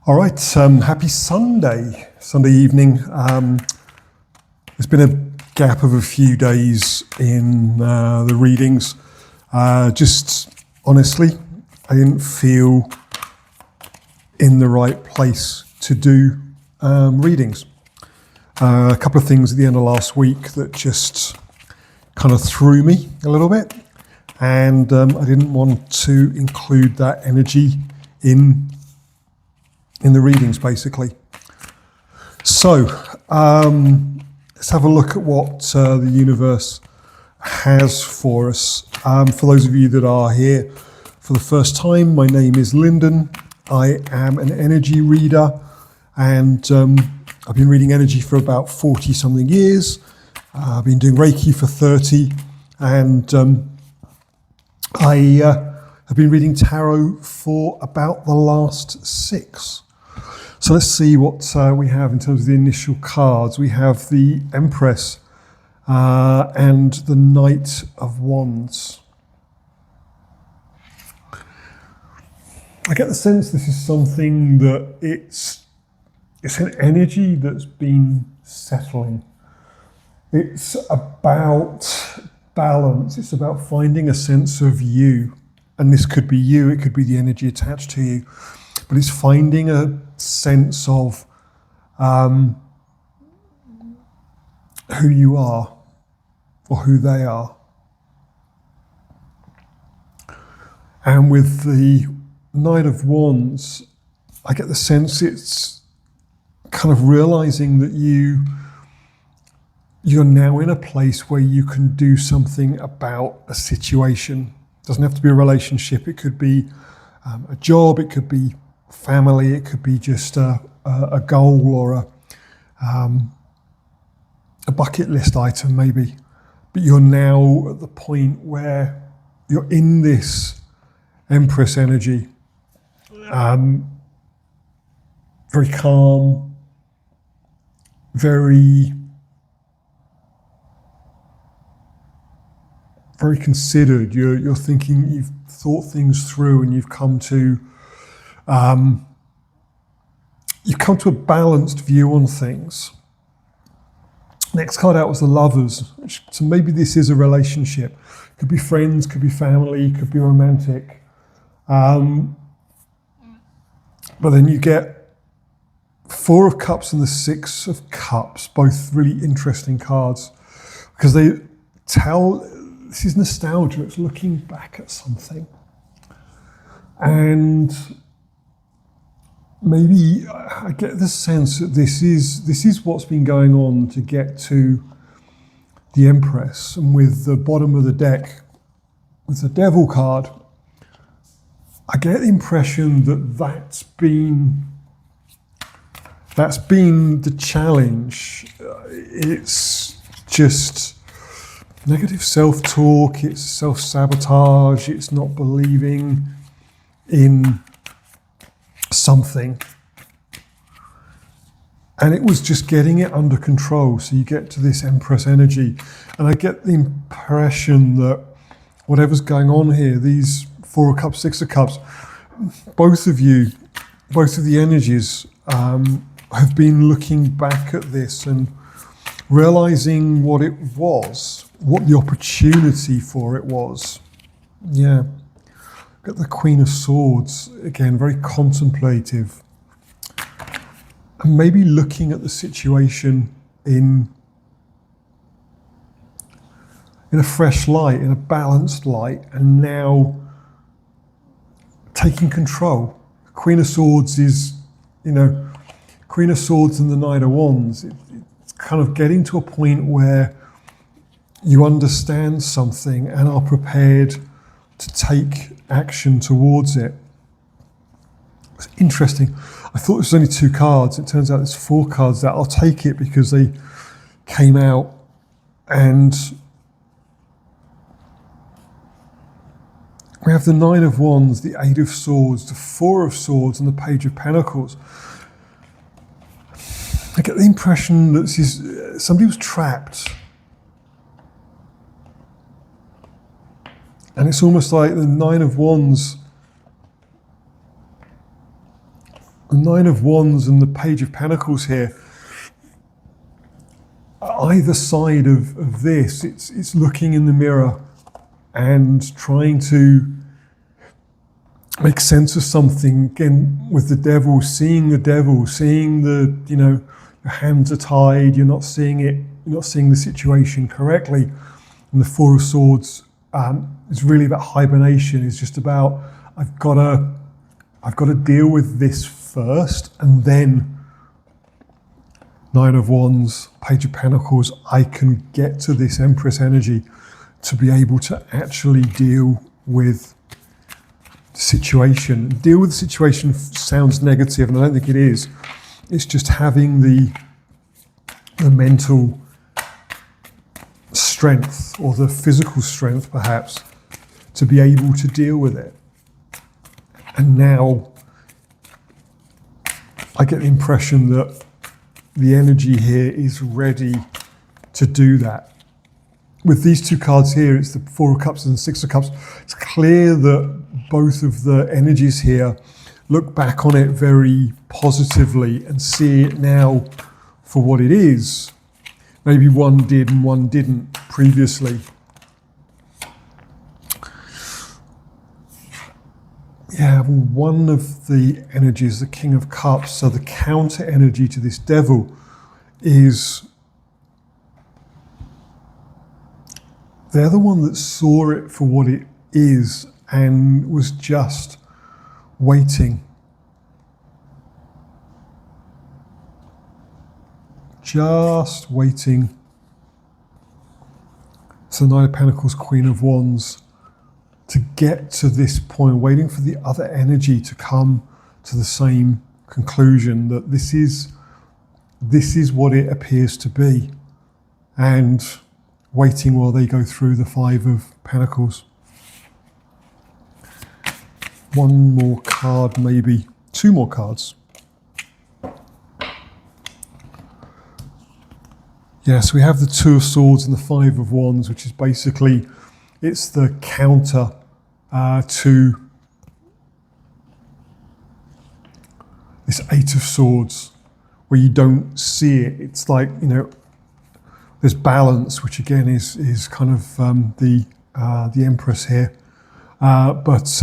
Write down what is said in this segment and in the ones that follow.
All right, happy Sunday evening. There's been a gap of a few days in the readings. Just honestly, I didn't feel in the right place to do readings. A couple of things at the end of last week that just kind of threw me a little bit, and I didn't want to include that energy in the readings, basically. So let's have a look at what the universe has for us. For those of you that are here for the first time, my name is Lyndon. I am an energy reader, and I've been reading energy for about 40 something years. I've been doing Reiki for 30, and I have been reading tarot for about the last 6. So let's see what we have in terms of the initial cards. We have the Empress and the Knight of Wands. I get the sense this is something that it's an energy that's been settling. It's about balance. It's about finding a sense of you. And this could be you, it could be the energy attached to you. But it's finding a sense of who you are or who they are. And with the Knight of Wands, I get the sense it's kind of realizing that you're now in a place where you can do something about a situation. It doesn't have to be a relationship. It could be a job. It could be family. It could be just a goal or a bucket list item, maybe. But you're now at the point where you're in this Empress energy, very calm, very considered. You're thinking, you've thought things through, and you've come to a balanced view on things. Next card out was the Lovers. So maybe this is a relationship. Could be friends, could be family, could be romantic. But then you get Four of Cups and the Six of Cups, both really interesting cards, because they tell, this is nostalgia, it's looking back at something. And maybe I get the sense that this is what's been going on to get to the Empress. And with the bottom of the deck, with the Devil card, I get the impression that that's been the challenge. It's just negative self-talk, it's self-sabotage, it's not believing in something. And it was just getting it under control. So you get to this Empress energy. And I get the impression that whatever's going on here, these Four of Cups, Six of Cups, both of the energies have been looking back at this and realizing what it was, what the opportunity for it was. Yeah. Got the Queen of Swords, again, very contemplative. And maybe looking at the situation in a fresh light, in a balanced light, and now taking control. Queen of Swords is, Queen of Swords and the Knight of Wands. It's kind of getting to a point where you understand something and are prepared to take action towards it. It's interesting. I thought it was only 2 cards. It turns out there's 4 cards out. I'll take it because they came out, and we have the Nine of Wands, the Eight of Swords, the Four of Swords, and the Page of Pentacles. I get the impression that somebody was trapped. And it's almost like the Nine of Wands the Nine of Wands and the Page of Pentacles here, either side of this, it's looking in the mirror and trying to make sense of something. Again, with the devil, seeing the, your hands are tied, you're not seeing the situation correctly. And the Four of Swords is really about hibernation. It's just about, I've got to deal with this first, and then Nine of Wands, Page of Pentacles, I can get to this Empress energy to be able to actually deal with the situation. Deal with the situation sounds negative, and I don't think it is. It's just having the mental strength, or the physical strength perhaps, to be able to deal with it. And now I get the impression that the energy here is ready to do that. With these two cards here, it's the Four of Cups and the Six of Cups. It's clear that both of the energies here look back on it very positively and see it now for what it is. Maybe one did and one didn't previously. Yeah, well, one of the energies, the King of Cups, so the counter energy to this devil is they're the one that saw it for what it is and was just waiting. Just waiting. So Nine of Pentacles, Queen of Wands, to get to this point, waiting for the other energy to come to the same conclusion that this is what it appears to be, and waiting while they go through the Five of Pentacles. One more card, maybe two more cards. Yes, we have the Two of Swords and the Five of Wands, which is basically, it's the counter to this Eight of Swords, where you don't see it. It's like, there's balance, which again is kind of the Empress here, but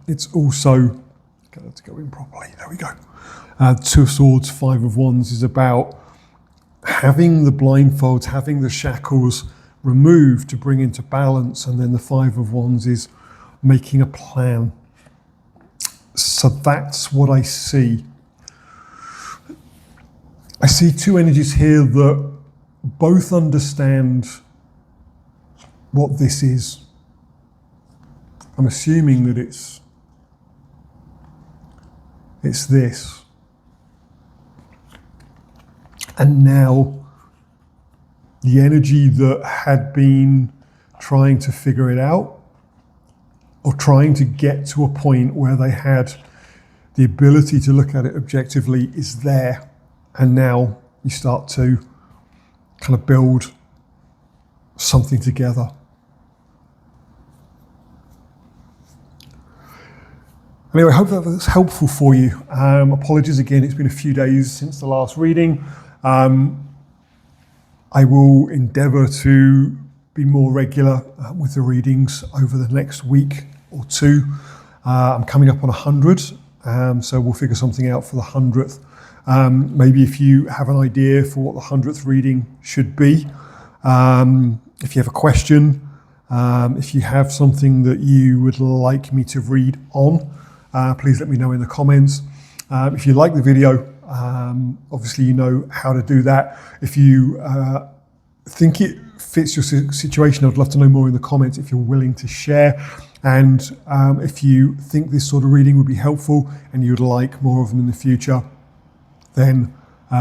it's also, get that to go in properly. There we go. Two of Swords, Five of Wands is about having the blindfolds, having the shackles removed to bring into balance, and then the Five of Wands is making a plan. So that's what I see. I see two energies here that both understand what this is. I'm assuming that it's this. And now the energy that had been trying to figure it out, or trying to get to a point where they had the ability to look at it objectively, is there. And now you start to kind of build something together. Anyway, I hope that was helpful for you. Apologies again, it's been a few days since the last reading. I will endeavour to be more regular with the readings over the next week or two. I'm coming up on 100, so we'll figure something out for the 100th. Maybe if you have an idea for what the 100th reading should be, if you have a question, if you have something that you would like me to read on, please let me know in the comments. If you like the video, obviously you know how to do that. If you think it fits your situation, I'd love to know more in the comments if you're willing to share. And if you think this sort of reading would be helpful and you'd like more of them in the future, then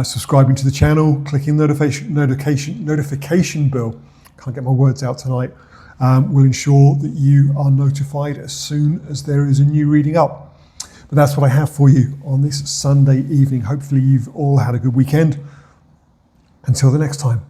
subscribing to the channel, clicking notification bell, can't get my words out tonight, will ensure that you are notified as soon as there is a new reading up. But that's what I have for you on this Sunday evening. Hopefully you've all had a good weekend. Until the next time.